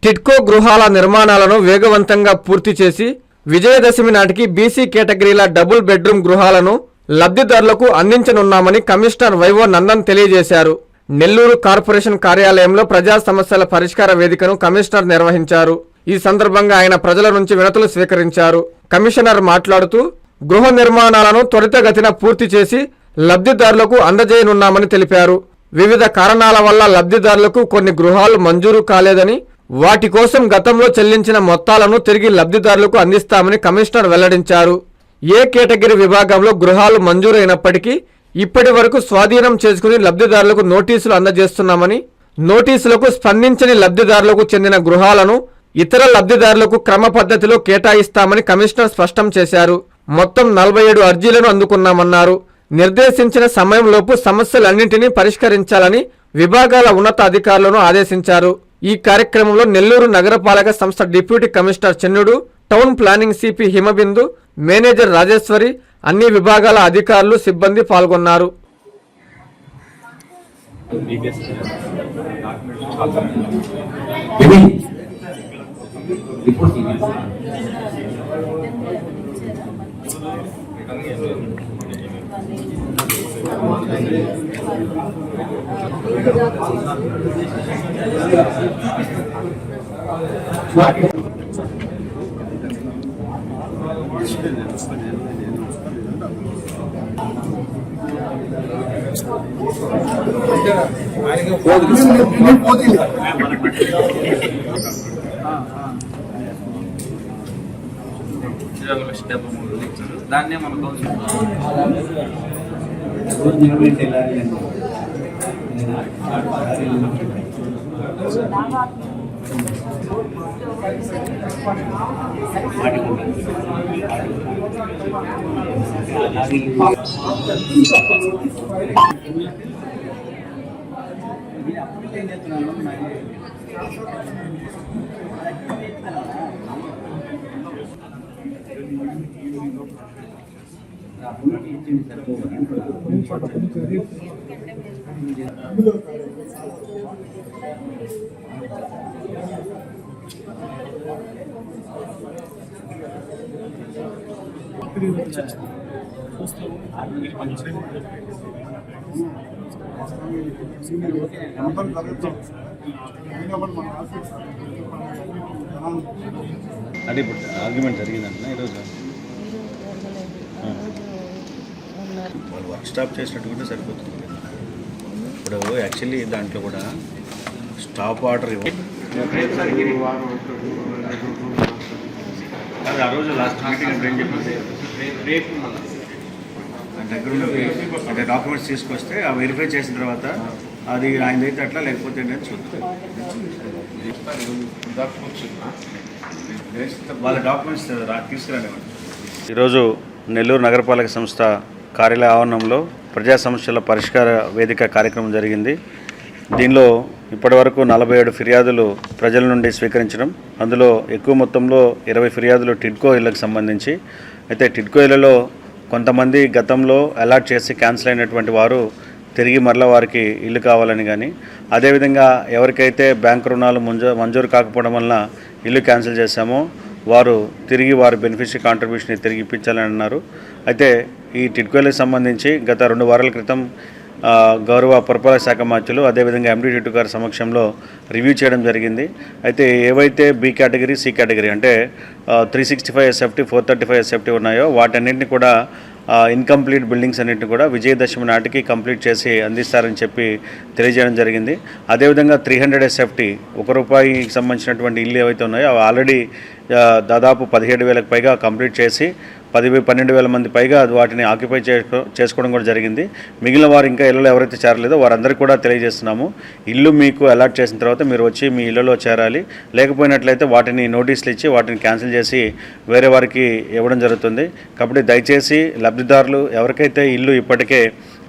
టిడ్కో గృహాల నిర్మాణాలను వేగవంతంగా పూర్తి చేసి విజయదశమి నాటికి బీసీ కేటగిరీల డబుల్ బెడ్రూమ్ గృహాలను లబ్ధిదారులకు అందించనున్నామని కమిషనర్ వైవో నందన్ తెలియజేశారు. నెల్లూరు కార్పొరేషన్ కార్యాలయంలో ప్రజా సమస్యల పరిష్కార వేదికను కమిషనర్ నిర్వహించారు. ఈ సందర్భంగా ఆయన ప్రజల నుంచి వినతులు స్వీకరించారు. కమిషనర్ మాట్లాడుతూ గృహ నిర్మాణాలను త్వరితగతిన పూర్తి చేసి లబ్ధిదారులకు అందజేయనున్నామని తెలిపారు. వివిధ కారణాల వల్ల లబ్ధిదారులకు కొన్ని గృహాలు మంజూరు కాలేదని, వాటి కోసం గతంలో చెల్లించిన మొత్తాలను తిరిగి లబ్ధిదారులకు అందిస్తామని కమిషనర్ వెల్లడించారు. ఏ కేటగిరీ విభాగంలో గృహాలు మంజూరైనప్పటికీ ఇప్పటి వరకు స్వాధీనం చేసుకుని లబ్ధిదారులకు నోటీసులు అందజేస్తున్నామని, నోటీసులకు స్పందించని లబ్ధిదారులకు చెందిన గృహాలను ఇతర లబ్ధిదారులకు క్రమ పద్ధతిలో కేటాయిస్తామని కమిషనర్ స్పష్టం చేశారు. మొత్తం 47 అర్జీలను అందుకున్నామన్నారు. నిర్దేశించిన సమయంలోపు సమస్యలన్నింటినీ పరిష్కరించాలని విభాగాల ఉన్నత అధికారులను ఆదేశించారు. ఈ కార్యక్రమంలో నెల్లూరు నగరపాలక సంస్థ deputy commissioner Chennudu, town planning CP Himabindu, manager Rajeshwari, అన్ని విభాగాల అధికారులు, సిబ్బంది పాల్గొన్నారు. దాన్నే మనం అంటే ఇప్పుడు ఆర్గ్యుమెంట్ జరిగిందంటున్నా ఈరోజు వాళ్ళు వర్క్ స్టాప్ చేసినట్టు సరిపోతుంది. ఇప్పుడు యాక్చువల్లీ దాంట్లో కూడా స్టాప్ ఆర్డర్ అది ఆ రోజు లాస్ట్ మీటింగ్ ఏం చెప్పింది, దగ్గర అంటే డాక్యుమెంట్స్ తీసుకొస్తే ఆ వెరిఫై చేసిన తర్వాత అది ఆయన అయితే అట్లా లేకపోతే నేను చూద్దాం. వాళ్ళ డాక్యుమెంట్స్ తీసుకురానివ్వండి. ఈరోజు నెల్లూరు నగరపాలక సంస్థ కార్యాలయ ఆవరణంలో ప్రజా సమస్యల పరిష్కార వేదిక కార్యక్రమం జరిగింది. దీనిలో ఇప్పటివరకు 47 ఫిర్యాదులు ప్రజల నుండి స్వీకరించడం, అందులో ఎక్కువ మొత్తంలో 20 ఫిర్యాదులు టిడ్కో ఇళ్లకు సంబంధించి. అయితే టిడ్కో ఇళ్లలో కొంతమంది గతంలో అలాట్ చేసి క్యాన్సిల్ అయినటువంటి వారు తిరిగి మరలా వారికి ఇల్లు కావాలని కానీ, అదేవిధంగా ఎవరికైతే బ్యాంకు రుణాలు మంజూరు కాకపోవడం వలన ఇల్లు క్యాన్సిల్ చేశామో వారు తిరిగి వారి బెనిఫిషరీ కాంట్రిబ్యూషన్ తిరిగి ఇప్పించాలని అన్నారు. అయితే ఈ టిడ్కోలకు సంబంధించి గత 2 వారాల క్రితం గౌరవ పురపాలక శాఖ మంత్రులు అదేవిధంగా ఎండి టిట్టు గారి సమక్షంలో రివ్యూ చేయడం జరిగింది. అయితే ఏవైతే బి కేటగిరీ, సి కేటగిరీ అంటే 365 ఎస్ఎఫ్టీ, 435 ఎస్ఎఫ్టీ ఉన్నాయో వాటన్నింటినీ కూడా ఇన్కంప్లీట్ బిల్డింగ్స్ అన్నింటినీ కూడా విజయదశమి నాటికి కంప్లీట్ చేసి అందిస్తారని చెప్పి తెలియజేయడం జరిగింది. అదేవిధంగా 300 ఎస్ఎఫ్టీ ₹1 సంబంధించినటువంటి ఇల్లు ఏవైతే ఉన్నాయో అవి ఆల్రెడీ దాదాపు 17,000కు పైగా కంప్లీట్ చేసి 12,000 మంది పైగా వాటిని ఆక్యుపై చేసుకోవడం కూడా జరిగింది. మిగిలిన వారు ఇంకా ఇళ్లలో ఎవరైతే చేరలేదో వారందరికీ కూడా తెలియజేస్తున్నాము, ఇల్లు మీకు అలాట్ చేసిన తర్వాత మీరు వచ్చి మీ ఇళ్లలో చేరాలి. లేకపోయినట్లయితే వాటిని నోటీసులు ఇచ్చి వాటిని క్యాన్సిల్ చేసి వేరే వారికి ఇవ్వడం జరుగుతుంది. కాబట్టి దయచేసి లబ్ధిదారులు ఎవరికైతే ఇల్లు ఇప్పటికే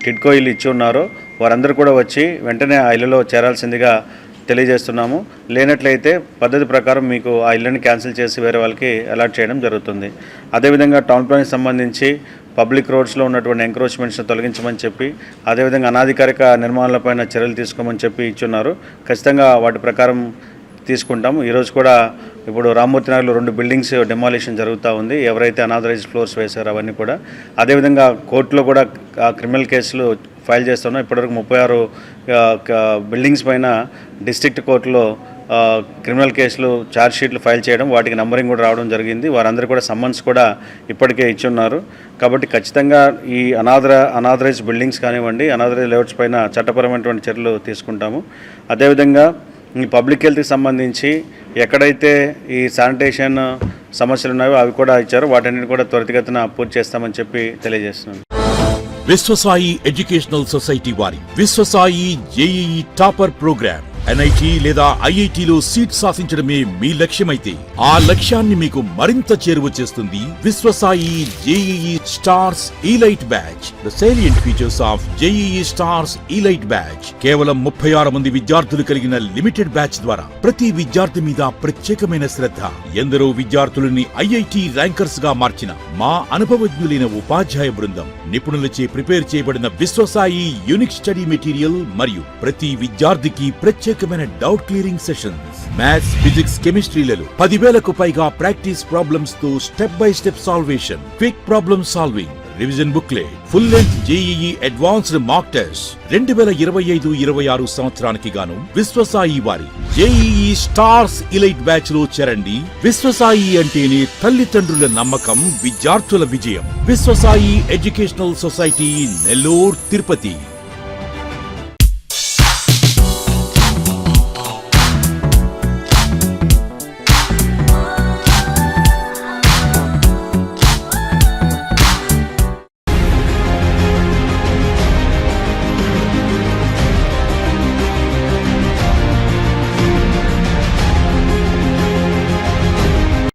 టిడ్కో ఇల్లు ఇచ్చి ఉన్నారో వారందరూ కూడా వచ్చి వెంటనే ఆ ఇళ్లలో చేరాల్సిందిగా తెలియజేస్తున్నాము. లేనట్లయితే పద్ధతి ప్రకారం మీకు ఆ ఇళ్ళని క్యాన్సిల్ చేసి వేరే వాళ్ళకి అలాట్ చేయడం జరుగుతుంది. అదేవిధంగా టౌన్ ప్లాన్కి సంబంధించి పబ్లిక్ రోడ్స్లో ఉన్నటువంటి ఎంక్రోచ్మెంట్స్ని తొలగించమని చెప్పి, అదేవిధంగా అనాధికారిక నిర్మాణాలపైన చర్యలు తీసుకోమని చెప్పి ఇచ్చున్నారు. ఖచ్చితంగా వాటి ప్రకారం తీసుకుంటాము. ఈరోజు కూడా ఇప్పుడు రామ్మూర్తి నగర్లో 2 బిల్డింగ్స్ డెమాలిషన్ జరుగుతూ ఉంది. ఎవరైతే అనాథరైజ్డ్ ఫ్లోర్స్ వేశారో అవన్నీ కూడా. అదేవిధంగా కోర్టులో కూడా క్రిమినల్ కేసులు ఫైల్ చేస్తున్నాం. ఇప్పటివరకు 36 బిల్డింగ్స్ పైన డిస్ట్రిక్ట్ కోర్టులో క్రిమినల్ కేసులు ఛార్జ్ షీట్లు ఫైల్ చేయడం, వాటికి నంబరింగ్ కూడా రావడం జరిగింది. వారందరూ కూడా సమ్మన్స్ కూడా ఇప్పటికే ఇచ్చున్నారు. కాబట్టి ఖచ్చితంగా ఈ అనాథరైజ్ బిల్డింగ్స్ కానివ్వండి, అనాథరైజ్ లేఅవుట్స్ పైన చట్టపరమైనటువంటి చర్యలు తీసుకుంటాము. అదేవిధంగా ఈ పబ్లిక్ హెల్త్కి సంబంధించి ఎక్కడైతే ఈ శానిటేషన్ సమస్యలు ఉన్నాయో అవి కూడా ఇచ్చారు. వాటన్నిటిని కూడా త్వరితగతిన పూర్తి చేస్తామని చెప్పి తెలియజేస్తున్నాను. విశ్వసాయి ఎడ్యుకేషనల్ సొసైటీ వారి Vishwasai JEE topper programme NIT లేదా IITలో సీట్ సాధించడమే మీ లక్ష్యమైతే ఆ లక్ష్యాన్ని మీకు మరింత చేరువ చేస్తుంది Viswasai JEE stars elite batch. The salient features of JEE stars elite batch. కేవలం 36 మంది విద్యార్థులు కలిగిన లిమిటెడ్ బ్యాచ్ ద్వారా ప్రతి విద్యార్థి మీద ప్రత్యేకమైన శ్రద్ధ. ఎందరో విద్యార్థులని IIT ర్యాంకర్స్ గా మార్చిన మా అనుభవజ్ఞులైన ఉపాధ్యాయ బృందం, నిపుణులచే ప్రిపేర్ చేయబడిన విశ్వసాయి యూనిక్ స్టడీ మెటీరియల్ మరియు ప్రతి విద్యార్థికి ప్రత్యేకమైన doubt clearing sessions. Maths, physics, కెమిస్ట్రీలలో 10,000కు పైగా ప్రాక్టీస్ ప్రాబ్లమ్స్ తో step by step salvation, quick problem solving, revision booklet, full length JEE advanced mock test. 2025-26 సంవత్సరానికి గాను విశ్వసాయి వారి జేఈఈ స్టార్స్ ఇలైట్ బ్యాచ్ లో చేరండి. విశ్వసాయి అంటేనే తల్లిదండ్రుల నమ్మకం, విద్యార్థుల విజయం. Viswasai educational society, Nellore, Tirupati.